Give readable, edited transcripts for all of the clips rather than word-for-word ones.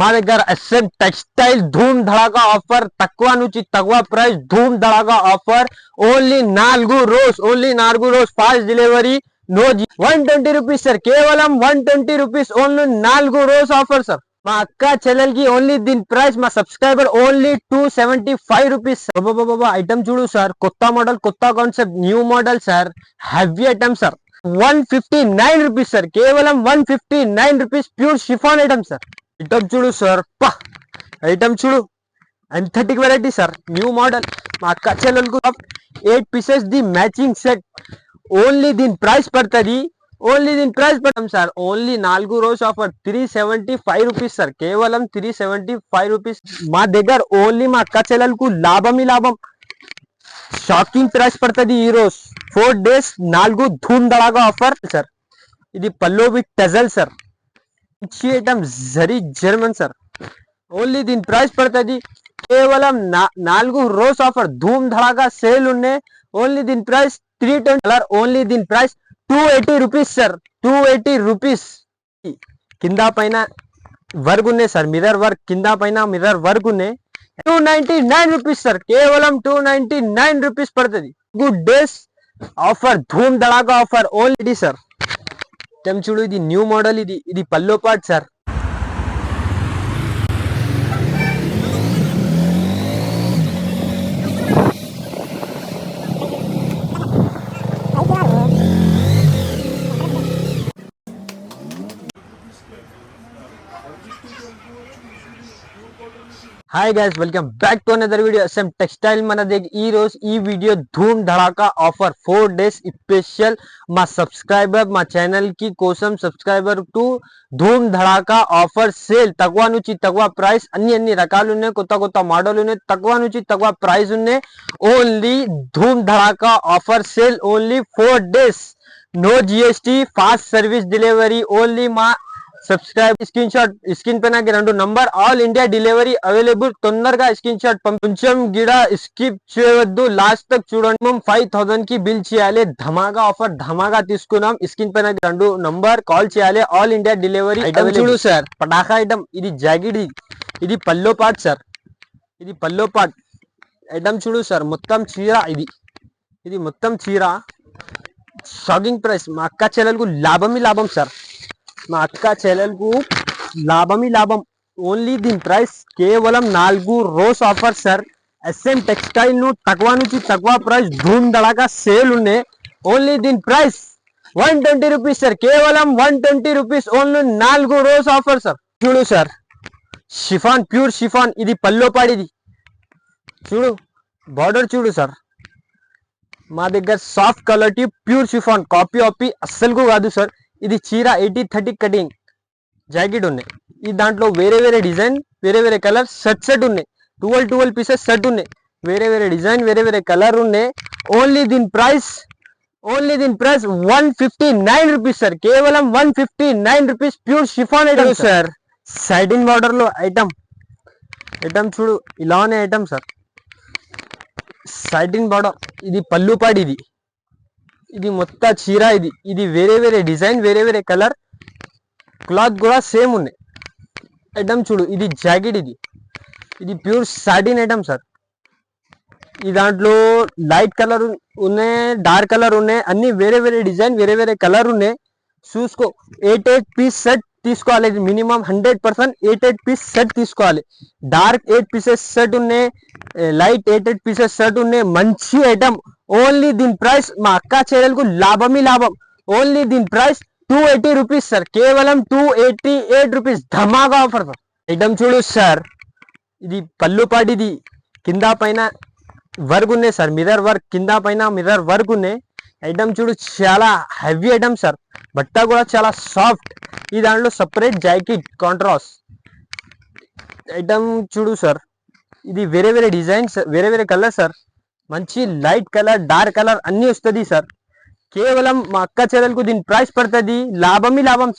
మా దగ్గర S M textile ధూమ్ Dhadaka offer, తక్కువ నుంచి తక్కువ ప్రైస్, ధూమ్ ధడాకా ఆఫర్. ఓన్లీ 4 రోజు fast delivery. No 120 rupees sir, కేవలం 120 రూపీస్, ఓన్లీ 4 రోజు ఆఫర్ సార్. మా అక్క చెల్లెలకి ఓన్లీ దీని ప్రైస్, మా సబ్స్క్రైబర్ ఓన్లీ 275 రూపీస్. ఐటమ్ చూడు సార్, కొత్త మోడల్, కొత్త concept, new model sir, heavy item sir. 159 rupees sir, కేవలం 159 rupees, pure chiffon item sir. Item చూడు సార్, ఐటమ్ చూడు, ఎంథెటిక్ వెరైటీ సార్, న్యూ మోడల్. మా అక్క చెల్లెలకు 8 pieces the matching set. Only దీని ప్రైస్ పడుతుంది, ఓన్లీ దీని ప్రైస్ పడతాం సార్. ఓన్లీ 4 రోజు ఆఫర్, 375 రూపీస్ సార్, కేవలం 375 రూపీస్. మా దగ్గర ఓన్లీ మా అక్క చెల్లెలకు లాభం లాభం. షాకింగ్ ప్రైస్ పడుతుంది ఈ రోజు. 4 days 4 ధూమ్ ధడాకా ఆఫర్ సార్. ఇది పల్లో విత్ టజల్ సార్, మంచి item, zari German sir. Only దీని ప్రైస్ పడుతుంది కేవలం 4 రోజు ఆఫర్, ధూమ్ ధడాకా సేల్ ఉన్నాయి. ఓన్లీ దీని ప్రైస్ 320. ఓన్లీ దీని ప్రైస్ 280 రూపీస్ సార్, 280 రూపీస్. కింద పైన వర్క్ ఉన్నాయి సార్, మిర్రర్ వర్క్, కింద పైన మిర్రర్ వర్క్ ఉన్నాయి. 299 రూపీస్ సార్, కేవలం 299 రూపీస్ పడుతుంది. Good days offer, Dhoom Dhadaka offer only sir. చూడు, ఇది న్యూ మోడల్, ఇది పల్లో పాట్ sir. Hi guys, welcome back to another video. SM textile మన దగ్గర ఈ రోజు ఈ video Dhoom Dhadaka offer 4 days special. మా సబ్స్క్రైబర్, మా ఛానల్ కి కోసం subscriber to Dhoom Dhadaka offer sale. తక్కువ నుంచి తక్కువ ప్రైస్, అన్ని రకాలు ఉన్నాయి, కొత్త మోడల్ ఉన్నాయి, తక్కువ నుంచి తక్కువ ప్రైస్ ఉన్నాయి. Only Dhoom Dhadaka offer sale, only 4 days. No GST, fast service delivery. Only మా సబ్స్క్రైబ్ స్క్రీన్ షాట్, స్క్రీన్ పైన 2 number, all India delivery available. తొందరగా స్క్రీన్ షాట్ కొంచెం గిడ స్కిప్ చేయవద్దు, లాస్ట్ తక్ చూడండి. మేము 5000 కి బిల్ చేయాలి. ధమాగా ఆఫర్, ధమాగా తీసుకున్నాం. స్క్రీన్ పైన 2 నంబర్, కాల్ చేయాలి. All India delivery. ఐటమ్ చూడు సార్, పటాకా ఐటమ్, ఇది జాకెట్, ఇది పల్లో పాట్ సార్, ఇది పల్లో పాట్. ఐటమ్ చూడు సార్, మొత్తం చీర, ఇది మొత్తం చీర. షాకింగ్ ప్రైస్, మా అక్క చెల్లెలకు లాభం లాభం సార్, మా అక్క చెల్లెలకు లాభం లాభం. ఓన్లీ దీని ప్రైస్ కేవలం 4 రోజు ఆఫర్ సార్. ఎస్ఎం టెక్స్టైల్ ను తక్కువ నుంచి తక్కువ ప్రైస్, ధూమ్ ధడాకా సేల్ ఉన్నాయి. ఓన్లీ దీని ప్రైస్ 120 రూపీస్ సార్, కేవలం 120 రూపీస్, ఓన్లీ 4 రోజు ఆఫర్ సార్. చూడు సార్, షిఫాన్, ప్యూర్ షిఫాన్, ఇది పల్లో పాడిది. చూడు బార్డర్ చూడు సార్. మా దగ్గర soft colour T, pure chiffon, copy అస్సలు కాదు సార్. ఇది చీర 80-30 కటింగ్ జాకెట్ ఉన్నాయి. ఈ దాంట్లో వేరే డిజైన్, వేరే కలర్ సెట్ ఉన్నాయి. 12 పీసెస్ సెట్ ఉన్నాయి. వేరే డిజైన్, వేరే కలర్ ఉన్నాయి. ఓన్లీ దీని ప్రైస్ 159 రూపీస్ సార్, కేవలం 159 rupees, pure chiffon item sir. సైడిన్ బార్డర్ లో ఐటమ్ చూడు, ఇలానే ఐటమ్ సార్. సైడిన్ బార్డర్, ఇది పళ్ళు పాడి, ఇది మొత్తం చీర, ఇది వేరే డిజైన్, వేరే కలర్, క్లాత్ కూడా సేమ్ ఉన్నాయి. ఐటమ్ చూడు, ఇది జాకెట్, ఇది ప్యూర్ సాటిన్ ఐటమ్ సార్. ఈ దాంట్లో లైట్ కలర్ ఉన్నాయి, డార్క్ కలర్ ఉన్నాయి, అన్ని వేరే డిజైన్, వేరే కలర్ ఉన్నాయి. చూసుకో, 8 పీస్ సెట్ తీసుకోవాలి. మినిమం 100% 8 పీస్ సెట్ తీసుకోవాలి. డార్క్ 8 పీసెస్ సెట్ ఉన్నాయి, లైట్ 8 పీసెస్ సెట్ ఉన్నాయి. మంచి ఐటమ్. ఓన్లీ దీని ప్రైస్, మా అక్క చెల్లెలకు లాభం లాభం. ఓన్లీ దీని ప్రైస్ 280 రూపీస్ సార్, కేవలం 288 రూపీస్, ధమాగా ఆఫర్ సార్. ఐటమ్ చూడు సార్, ఇది పళ్ళు పాటిది, కింద పైన వర్క్ ఉన్నాయి సార్, మిర్రర్ వర్క్, కింద పైన మిర్రర్ వర్క్ ఉన్నాయి. ఐటమ్ చూడు, చాలా హెవీ ఐటమ్ సార్. బట్ట కూడా చాలా సాఫ్ట్. ఈ దాంట్లో సపరేట్ జాకెట్ కాంట్రాస్ట్. ఐటమ్ చూడు సార్, ఇది వేరే డిజైన్స్, వేరే కలర్ సార్. మంచి లైట్ కలర్, డార్క్ కలర్ అన్ని వస్తుంది సార్. కేవలం మా అక్క చెల్లెలకు దీని ప్రైస్ పడుతుంది లాభం లాభం.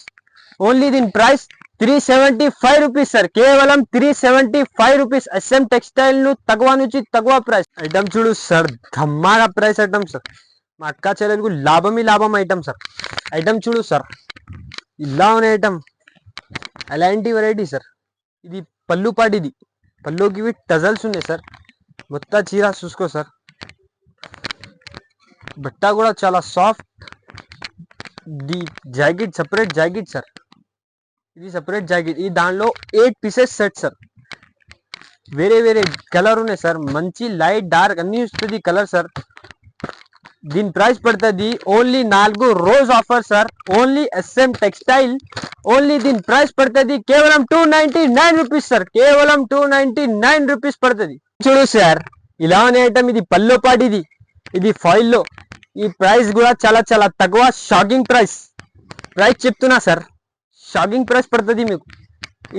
ఓన్లీ దీని ప్రైస్ 375 రూపీస్ సార్, కేవలం 375 రూపీస్. ఎస్ఎం టెక్స్టైల్ ను తక్కువ నుంచి తక్కువ ప్రైస్. ఐటమ్ చూడు సార్, ధమ్మాగా ప్రైస్ ఐటమ్ సార్. మా అక్క చెల్లెలకు లాభం ఐటమ్ సార్. ఐటమ్ చూడు సార్, ఇలా ఉన్న ఐటమ్, అలాంటి వెరైటీ సార్. ఇది పళ్ళు పాటు, ఇది పళ్ళుకి టజల్స్ ఉన్నాయి సార్. మొత్తం చీర చూసుకో సార్, బట్ట కూడా చాలా soft. The jacket separate jacket sir, ఇది సపరేట్ జాకెట్. ఈ దానిలో 8 పీసెస్ సెట్ సార్. వేరే వేరే కలర్ ఉన్నాయి సార్, మంచి లైట్ డార్క్ అన్ని వస్తుంది కలర్ సార్. దీని ప్రైస్ పడుతుంది ఓన్లీ 4 రోజు offer sir. Only SM textile. Only దీని ప్రైస్ పడుతుంది కేవలం 299 రూపీస్ సార్. కేవలం 299 రూపీస్ పడుతుంది. చూడు సార్, ఇలానే ఐటమ్. ఇది పల్లో పాటు, ఇది ఫాయిల్ లో. ఈ ప్రైస్ కూడా చాలా చాలా తక్కువ. షాకింగ్ ప్రైస్ చెప్తున్నా సార్. షాకింగ్ ప్రైస్ పడుతుంది మీకు.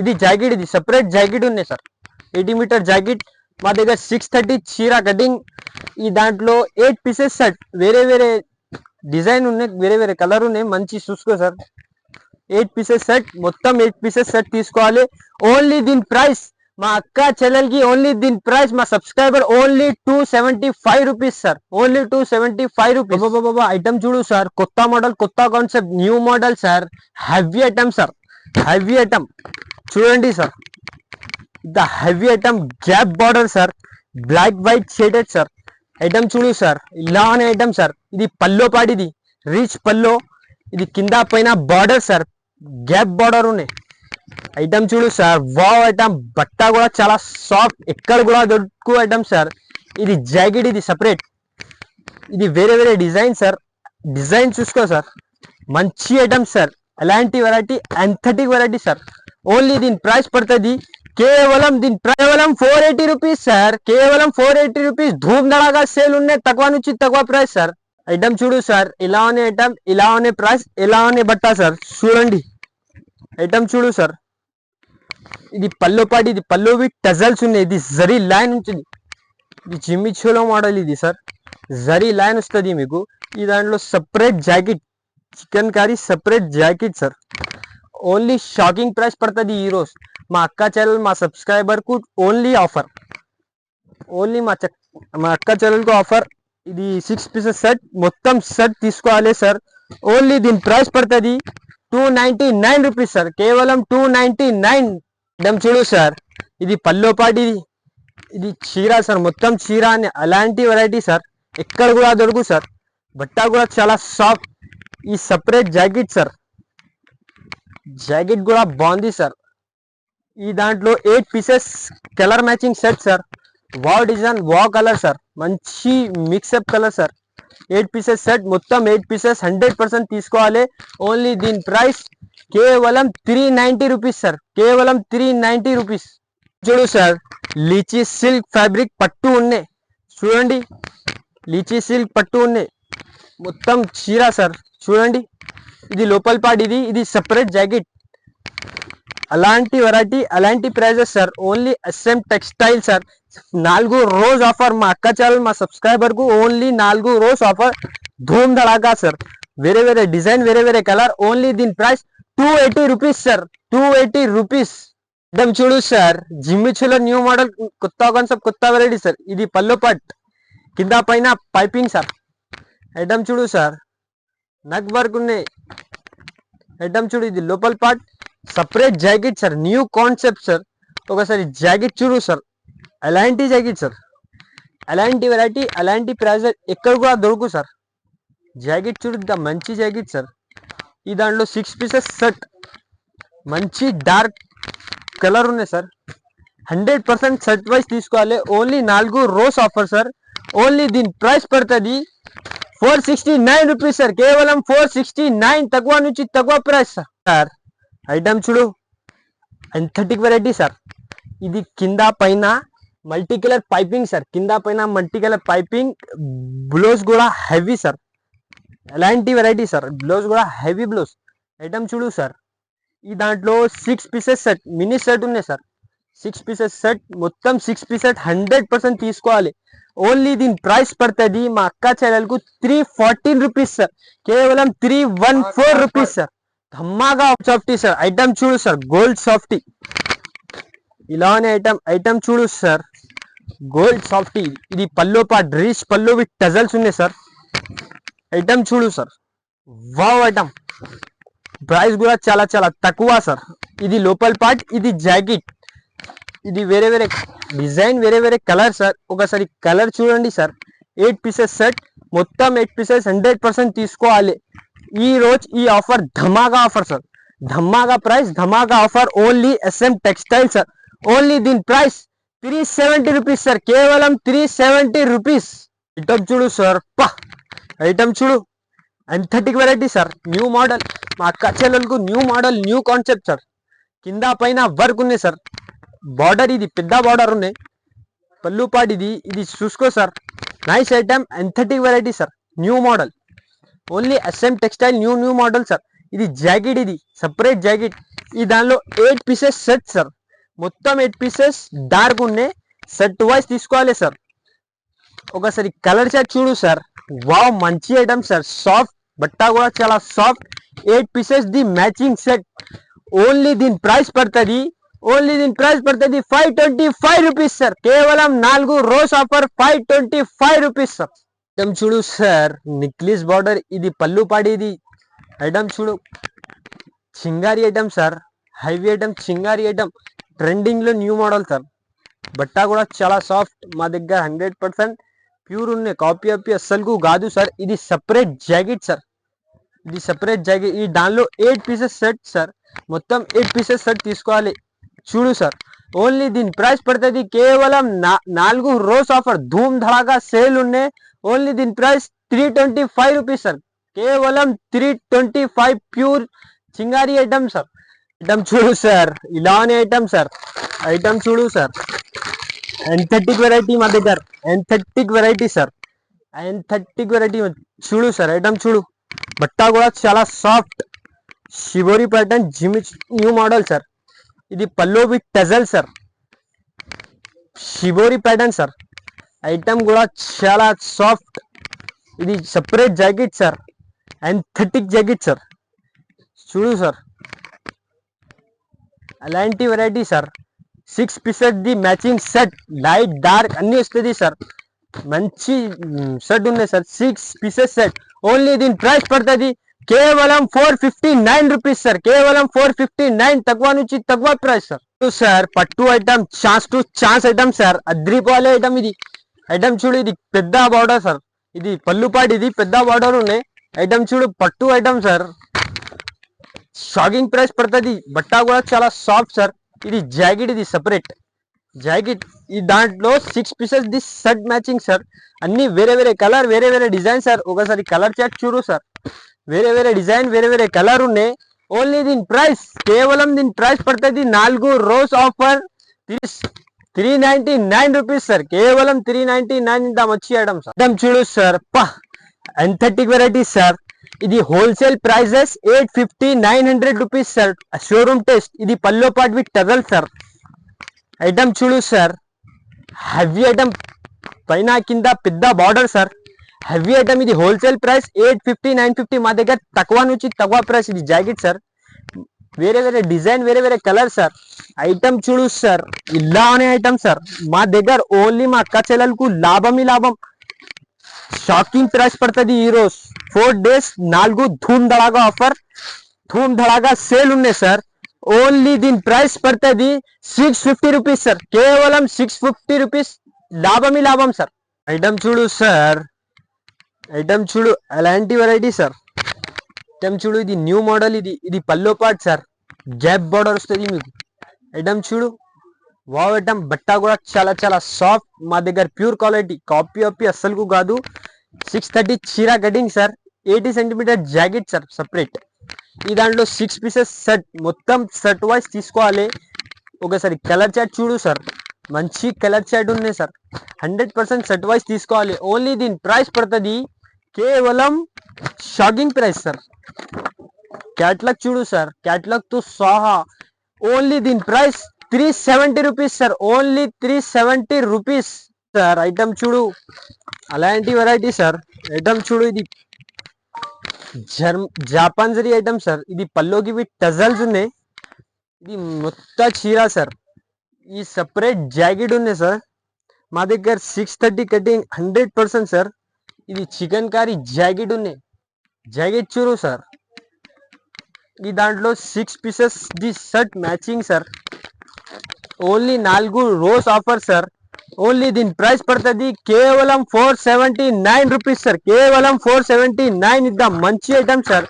ఇది జాకెట్, ఇది సపరేట్ జాకెట్ ఉన్నాయి సార్. 80 మీటర్ జాకెట్ మా దగ్గర 630 చీర కటింగ్. ఈ దాంట్లో 8 పీసెస్ సెట్. వేరే వేరే డిజైన్ ఉన్నాయి, వేరే వేరే కలర్ ఉన్నాయి, మంచి చూసుకో సార్. 8 పీసెస్ సెట్, మొత్తం 8 పీసెస్ సెట్ తీసుకోవాలి. ఓన్లీ దీని ప్రైస్ మా అక్క చెల్లెలకి, ఓన్లీ దీని ప్రైస్ మా subscriber only 275 rupees sir. Only 275 rupees. బాబా ఐటమ్ చూడు సార్, కొత్త మోడల్, కొత్త concept, new model sir. Heavy item sir, heavy item చూడండి sir. The heavy item gap border sir, black white shaded sir. Item చూడు sir, ఇలానే item sir. ఇది పల్లో పాటు, ఇది రిచ్ పల్లో. ఇది కింద పైన బార్డర్ సార్, గ్యాప్ బార్డర్ ఉన్నాయి. ఐటమ్ చూడు సార్, వావ్ ఐటమ్. బట్ట కూడా చాలా సాఫ్ట్, ఎక్కడ కూడా దొరుకు ఐటమ్ సార్. ఇది జాకెట్, ఇది సపరేట్. ఇది వేరే వేరే డిజైన్ సార్. డిజైన్ చూసుకో సార్, మంచి ఐటమ్ సార్. అలాంటి వెరైటీ, ఎంథటిక్ వెరైటీ సార్. ఓన్లీ దీని ప్రైస్ పడుతుంది కేవలం 480 రూపీస్ సార్. కేవలం 480 రూపీస్. ధూమ్ ధడాగా సేల్ ఉన్నాయి, తక్కువ నుంచి తక్కువ ప్రైస్ సార్. ఐటమ్ చూడు సార్, ఇలా అనే ఐటమ్, ఇలా అనే ప్రైస్, ఇలా అనే బట్ట సార్. చూడండి ఐటమ్ చూడు సార్. ఇది పల్లో పాటు, ఇది పల్లోవి టజల్స్ ఉన్నాయి. ఇది జరీ లైన్ ఉంటుంది. ఇది జిమ్మిచోలో మోడల్ ఇది సార్. జరీ లైన్ వస్తుంది మీకు. ఈ దాంట్లో separate jacket, chicken curry separate jacket sir. Only shocking price పడుతుంది ఈ రోజు మా అక్క చెల్లెలు, మా సబ్స్క్రైబర్ కు ఓన్లీ ఆఫర్. ఓన్లీ మా అక్క చెల్లెలకు ఆఫర్. ఇది 6 పీసెస్ సెట్, మొత్తం సెట్ తీసుకోవాలి సార్. ఓన్లీ దీని ప్రైస్ పడుతుంది 299 రూపీస్ సార్. కేవలం 299. ఐటమ్ చూడు సార్, ఇది పల్లో పాటు, ఇది చీర సార్. మొత్తం చీర అని అలాంటి వెరైటీ సార్, ఎక్కడ కూడా దొరుకు సార్. బట్ట కూడా చాలా సాఫ్ట్. ఈ సపరేట్ జాకెట్ సార్, జాకెట్ కూడా బాగుంది సార్. ఈ దాంట్లో 8 pieces colour matching set sir. Wow design, wow colour sir, మంచి mixup colour sir. 8 pieces set, మొత్తం 8 పీసెస్ 100% తీసుకోవాలి. ఓన్లీ దీని ప్రైస్ కేవలం 390 రూపీస్ సార్. కేవలం 390 రూపీస్. చూడు సార్, లీచీ సిల్క్ ఫ్యాబ్రిక్ పట్టు ఉన్నాయి చూడండి. లీచీ సిల్క్ పట్టు ఉన్నాయి, మొత్తం చీర సార్. చూడండి, ఇది లోపల పార్ట్, ఇది సపరేట్ జాకెట్. అలాంటి వెరైటీ, అలాంటి prices sir. Only SM textile sir. 4 రోజు ఆఫర్ మా అక్క ఛానల్, మా సబ్స్క్రైబర్ కు ఓన్లీ 4 రోజు ఆఫర్. ధూమ్ ధడాకా సార్. వేరే వేరే డిజైన్, వేరే వేరే కలర్. ఓన్లీ దీని price 280 rupees sir. 280 rupees. Item చూడు సార్, జిమ్మిచోలో న్యూ మోడల్, కొత్త కాన్సెప్ట్, కొత్త వెరైటీ సార్. ఇది పల్లో పాట్, కింద పైన పైపింగ్ సార్. ఐటమ్ చూడు సార్, నక్ వర్క్ ఉన్నాయి. ఐటమ్ చూడు, ఇది లోపల్ part, separate jacket sir. New concept sir. ఒకసారి జాకెట్ చూడు సార్, అలాంటి జాకెట్ సార్. అలాంటి వెరైటీ, అలాంటి ప్రైస్ ఎక్కడ కూడా దొరుకు సార్. జాకెట్ చూడు, మంచి జాకెట్ సార్. ఈ దాంట్లో 6 పీసెస్ సెట్, మంచి డార్క్ కలర్ ఉన్నాయి సార్. 100% సెట్ వైజ్ తీసుకోవాలి. ఓన్లీ 4 రోజు ఆఫర్ సార్. ఓన్లీ దీని ప్రైస్ పడుతుంది 469 రూపీస్ సార్. కేవలం 469, తక్కువ నుంచి తక్కువ ప్రైస్ సార్. ఐటమ్ చూడు, ఎంథటిక్ వెరైటీ సార్. ఇది కింద పైన మల్టీ కలర్ పైపింగ్ సార్. కింద పైన మల్టీ కలర్ పైపింగ్. బ్లౌజ్ కూడా హెవీ సార్. ఎలాంటి వెరైటీ సార్, బ్లౌజ్ కూడా హెవీ బ్లౌజ్. ఐటమ్ చూడు సార్, ఈ దాంట్లో 6 పీసెస్ సెట్, మినీ సెట్ ఉన్నాయి సార్. 6 పీసెస్ సెట్, మొత్తం 6 పీసెస్ 100% తీసుకోవాలి. ఓన్లీ దీని ప్రైస్ పడుతుంది మా అక్క చెల్లెలకు 314 రూపీస్ సార్. కేవలం 314 రూపీస్ సార్. ధమ్మాగా సాఫ్టీ సార్. ఐటమ్ చూడు సార్, గోల్డ్ సాఫ్టీ. ఇలానే ఐటమ్ చూడు సార్, గోల్డ్ సాఫ్టీ. ఇది పల్లో పాట్, రిచ్ పల్లో విత్ టజల్స్ ఉన్నాయి సార్. ఐటమ్ చూడు సార్, వావ్ ఐటమ్. ప్రైస్ కూడా చాలా చాలా తక్కువ సార్. ఇది లోపల్ పార్ట్, ఇది జాకెట్. ఇది వేరే వేరే డిజైన్, వేరే వేరే కలర్ సార్. ఒకసారి కలర్ చూడండి సార్. 8 పీసెస్ సెట్, మొత్తం 8 పీసెస్ 100% తీసుకోవాలి. ఈ రోజు ఈ ఆఫర్ ధమాగా ఆఫర్ సార్, ధమాగా ప్రైస్, ధమాగా offer. Only SM textile sir. Only దీని ప్రైస్ 370 రూపీస్ సార్, కేవలం 370 రూపీస్. ఐటమ్ చూడు సార్, పా ఐటమ్ చూడు. ఎంథెటిక్ వెరైటీ సార్, న్యూ మోడల్. మా అక్క చెల్లెలకు new model, new concept sir. కింద పైన వర్క్ ఉన్నాయి సార్. బార్డర్ ఇది పెద్ద బార్డర్ ఉన్నాయి. పళ్ళు పాటు ఇది చూసుకో సార్. నైస్ ఐటమ్, ఎంథెటిక్ variety sir, new model. Only SM textile, new model sir. ఇది జాకెట్, ఇది సపరేట్ జాకెట్. ఈ దానిలో 8 పీసెస్ సెట్ సార్. మొత్తం 8 పీసెస్ డార్క్ ఉన్నాయి. సెట్ వైజ్ తీసుకోవాలి సార్. ఒకసారి కలర్ చార్ట్ చూడు సార్. వావ్, మంచి ఐటమ్ సార్. సాఫ్ట్ బట్ట కూడా చాలా soft. 8 pieces the matching set. Only దీని ప్రైస్ పడుతుంది, 525 రూపీస్ సార్. కేవలం 4 రోజు ఆఫర్, 525 రూపీస్ సార్. ఐటమ్ చూడు సార్, నిక్లిస్ బార్డర్, ఇది పళ్ళు పాడి. ఇది ఐటమ్ చూడు, Chingari item sir. Heavy item, Chingari item. Trending లో న్యూ మోడల్ సార్. బట్ట కూడా చాలా సాఫ్ట్. మా దగ్గర 100% ప్యూర్ ఉన్నాయి, కాపీ అస్సలు కాదు సార్. ఇది సపరేట్ జాకెట్ సార్, ఇది సపరేట్ జాకెట్. ఈ దానిలో 8 పీసెస్ సెట్ సార్. మొత్తం 8 పీసెస్ సెట్ తీసుకోవాలి. చూడు సార్, ఓన్లీ దీని ప్రైస్ పడుతుంది కేవలం 4 రోజు ఆఫర్, ధూమ్ ధడాకా సేల్ ఉన్నాయి. ఓన్లీ దీని ప్రైస్ 325 రూపీస్ సార్, కేవలం 325. ప్యూర్ చింగారి ఐటమ్ సార్. ఐటమ్ చూడు సార్, ఇలానే ఐటమ్ సార్. ఐటమ్ చూడు సార్, ఎంథెటిక్ వెరైటీ మా దగ్గర, ఎంథెటిక్ వెరైటీ సార్, ఎంథెటిక్ వెరైటీ చూడు సార్. ఐటమ్ చూడు, బట్ట కూడా చాలా సాఫ్ట్. షిబోరి ప్యాటర్న్, జిమిచ్ న్యూ మోడల్ సార్. ఇది పల్లో with tassel sir, shibori pattern sir. Item కూడా చాలా సాఫ్ట్. ఇది సపరేట్ జాకెట్ సార్, ఎంథెటిక్ జాకెట్ సార్. చూడు సార్, అలాంటి variety sir. 6 pieces the matching set, light dark అన్ని వస్తుంది సార్. మంచి సెట్ ఉన్నాయి సార్. 6 pieces set. ఓన్లీ దీని ప్రైస్ పడుతుంది కేవలం 459 రూపీస్ సార్, కేవలం 459. తక్కువ నుంచి తక్కువ ప్రైస్ సార్. సార్ పట్టు item, chance to chance item sir. అద్రిపోలే ఐటమ్ ఇది. ఐటమ్ చూడు, ఇది పెద్ద బార్డర్ సార్. ఇది పళ్ళు పాటు, ఇది పెద్ద బార్డర్ ఉన్నాయి. ఐటమ్ చూడు, పట్టు ఐటమ్ సార్. షాకింగ్ ప్రైస్ పడుతుంది. బట్ట కూడా చాలా సాఫ్ట్ సార్. ఇది జాకెట్, ఇది సపరేట్ జాకెట్. ఈ దాంట్లో 6 pieces the set matching sir. అన్ని వేరే వేరే కలర్, వేరే వేరే డిజైన్ సార్. ఒకసారి కలర్ చార్ట్ చూడు సార్. వేరే వేరే డిజైన్, వేరే వేరే కలర్ ఉన్నాయి. ఓన్లీ దీని ప్రైస్, కేవలం దీని ప్రైస్ పడుతుంది 4 రోజు ఆఫర్ 399 రూపీస్ సార్, కేవలం 399. ఇంత మంచి ఐటమ్ సార్. ఐటమ్ చూడు సార్, పా ఎంథెటిక్ వెరైటీ సార్. ఇది wholesale prices 850-900 rupees sir. Showroom test. ఇది పల్లో పాట్ విత్ టజల్ సార్. ఐటమ్ చూడు సార్, హెవీ ఐటమ్, పైన కింద పెద్ద బార్డర్ సార్. Heavy item. ఇది హోల్సేల్ ప్రైస్ 850-950. మా దగ్గర తక్కువ నుంచి తక్కువ ప్రైస్. ఇది జాకెట్ సార్. వేరే వేరే డిజైన్, వేరే వేరే కలర్ సార్. ఐటమ్ చూడు సార్, ఇలానే ఐటమ్ సార్. మా దగ్గర ఓన్లీ మా అక్క చెల్లెలకు లాభమే లాభం. షాకింగ్ ప్రైస్ పడుతుంది. ఈ రోజు 4 days 4 ధూమ్ ధడాగా ఆఫర్, ధూమ్ ధడాగా సేల్ ఉన్నాయి సార్. ఓన్లీ దీని ప్రైస్ పడుతుంది 650 రూపీస్ సార్, కేవలం 650 రూపీస్. లాభమే లాభం సార్. ఐటమ్ చూడు సార్, ఐటమ్ చూడు, అలాంటి వెరైటీ సార్. ఐటమ్ చూడు, ఇది న్యూ మోడల్. ఇది పల్లో పాట్ సార్. గ్యాప్ బార్డర్ వస్తుంది మీకు. ఐటమ్ చూడు, వావ్ ఐటమ్. బట్ట కూడా చాలా చాలా సాఫ్ట్. మా దగ్గర ప్యూర్ క్వాలిటీ, కాపీ అస్సలు కాదు. 630 చీరా cutting sir. 80 centimetre jacket sir, separate. ఈ దాంట్లో 6 పీసెస్ సెట్. మొత్తం సెట్ వైజ్ తీసుకోవాలి. ఒకసారి కలర్ చార్ట్ చూడు సార్. మంచి కలర్ చార్ట్ ఉన్నాయి సార్. 100% సెట్ వైజ్ తీసుకోవాలి. ఓన్లీ దీని ప్రైస్ పడుతుంది కేవలం, షాకింగ్ ప్రైస్ సార్. క్యాట్లాగ్ చూడు సార్, క్యాట్లాగ్ తో సహా. ఓన్లీ దీని price 370 rupees sir, only 370 rupees sir. Item చూడు, అలాంటి వెరైటీ సార్. ఐటమ్ చూడు, ఇది జాపాన్ జరీ ఐటమ్ సార్. ఇది పల్లోకి విత్ టజల్స్ ఉన్నాయి. ఇది మొత్తం చీరా సార్. ఈ సపరేట్ జాకెట్ ఉన్నాయి సార్. మా దగ్గర 630 కటింగ్ 100% సార్. ఇది చికెన్ కారీ జాకెట్ ఉన్నాయి. జాకెట్ చూడు సార్. ఈ దాంట్లో 6 pieces the set matching sir. Only 4 రోస్ ఆఫర్ సార్. ఓన్లీ దీని ప్రైస్ పడుతుంది కేవలం 479 రూపీస్ సార్. కేవలం 479 ఇద్దాం. మంచి ఐటమ్ సార్.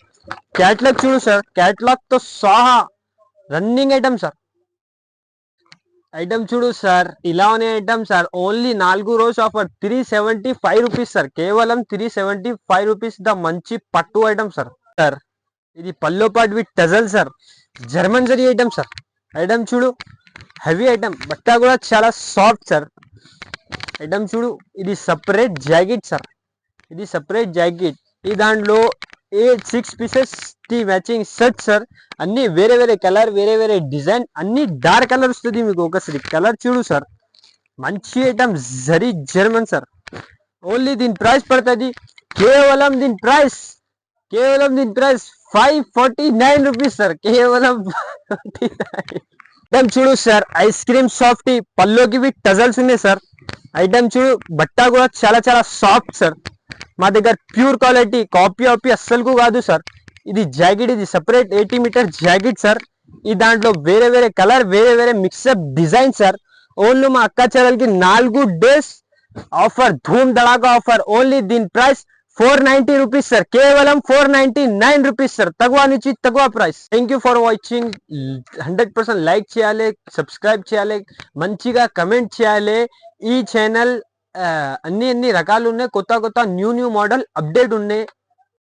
క్యాట్లాగ్ చూడు సార్, క్యాట్లాగ్ తో సహా రన్నింగ్ ఐటమ్ సార్. ఐటమ్ చూడు సార్, ఇలా అనే ఐటమ్ సార్. ఓన్లీ 4 రోస్ ఆఫర్ 375 రూపీస్ సార్. కేవలం 375 రూపీస్ ద మంచి పట్టు ఐటమ్ సార్. సార్ ఇది పల్లో పాట్ with tassel sir. German zari item sir. Item చూడు, హెవీ ఐటమ్, బట్ట కూడా చాలా సాఫ్ట్ సార్. ఐటమ్ చూడు, ఇది సపరేట్ జాకెట్ సార్. ఇది సపరేట్ జాకెట్. ఈ దాంట్లో 6 పీసెస్ కి మ్యాచింగ్ సెట్ సార్. అన్ని వేరే వేరే కలర్, వేరే వేరే డిజైన్, అన్ని డార్క్ కలర్ వస్తుంది మీకు. ఒకసారి కలర్ చూడు సార్. మంచి item zari German sir. Only దీని ప్రైస్ పడుతుంది కేవలం దీని ప్రైస్ 549 రూపీస్ సార్. కేవలం 49. ఐటమ్ చూడు సార్, ఐస్ క్రీమ్ సాఫ్టీ, పల్లోకి విత్ టజల్స్ ఉన్నాయి సార్. ఐటమ్ చూడు, బట్ట కూడా చాలా చాలా సాఫ్ట్ సార్. మా దగ్గర ప్యూర్ క్వాలిటీ, కాపీ అస్సలు కాదు సార్. ఇది జాకెట్, ఇది సపరేట్ 80 మీటర్ జాకెట్ సార్. ఈ దాంట్లో వేరే వేరే కలర్, వేరే వేరే మిక్సప్ డిజైన్ సార్. ఓన్లీ మా అక్క చెల్లెలకి 4 days offer, Dhoom Dhadaka offer. Only దీని ప్రైస్ 490 రూపీస్ సార్. కేవలం 499 రూపీస్ సార్. తక్కువ నుంచి తక్కువ price. Thank you for watching. 100% like చేయాలి, సబ్స్క్రైబ్ చేయాలి, మంచిగా కమెంట్ చేయాలి. ఈ ఛానల్ అన్ని రకాలు ఉన్నాయి. కొత్త న్యూ మోడల్ అప్డేట్ ఉన్నాయి.